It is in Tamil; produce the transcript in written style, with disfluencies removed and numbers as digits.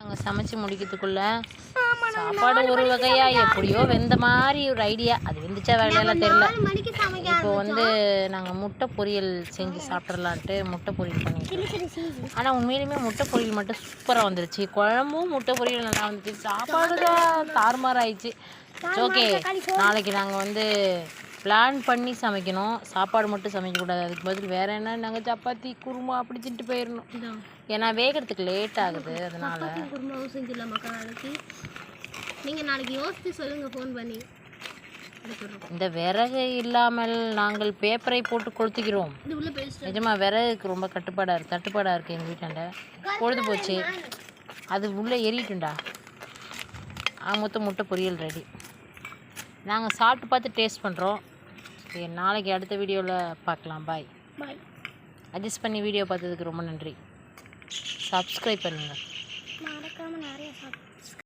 நாங்கள் சமைச்சு முடிக்கிறதுக்குள்ள சாப்பாடு ஒரு வகையாக எப்படியோ வெந்த மாதிரி ஒரு ஐடியா. அது வெந்துச்சா வேலையெல்லாம் தெரியல. இப்போ வந்து நாங்கள் முட்டை பொரியல் செஞ்சு சாப்பிட்றலான்ட்டு முட்டை பொரியல் பண்ணிட்டோம். ஆனால் உண்மையிலுமே முட்டை பொரியல் மட்டும் சூப்பராக வந்துருச்சு. குழம்பும் முட்டை பொரியல் நல்லா வந்துச்சு. சாப்பாடு தான் தாறுமாறு ஆயிடுச்சு. ஓகே, நாளைக்கு நாங்கள் வந்து பிளான் பண்ணி சமைக்கணும். சாப்பாடு மட்டும் சமைக்கக்கூடாது. அதுக்கு பதில் வேறு என்ன, நாங்கள் சப்பாத்தி குருமா அப்படி தின்ட்டு போயிடணும். ஏன்னா வேகிறதுக்கு லேட் ஆகுது. அதனால் குருமாவும் செஞ்சிடலாமாக்கா நாளைக்கு? நீங்கள் நாளைக்கு யோசித்து சொல்லுங்கள் ஃபோன் பண்ணி. இந்த விறகு இல்லாமல் நாங்கள் பேப்பரை போட்டு கொளுத்திக்கிறோம். நிஜமா விறகுக்கு ரொம்ப தட்டுப்பாடாக இருக்குது எங்கள் வீட்டாண்ட. பொழுது போச்சு, அது உள்ளே எறிட்டுண்டா. மொத்தம் முட்டை பொரியல் ரெடி. நாங்கள் சாப்பிட்டு பார்த்து டேஸ்ட் பண்ணுறோம். சரி, நாளைக்கு அடுத்த வீடியோவில் பார்க்கலாம். பாய். அட்ஜஸ்ட் பண்ணி வீடியோ பார்த்ததுக்கு ரொம்ப நன்றி. சப்ஸ்கிரைப் பண்ணுங்கள். மறக்காமல் நிறைய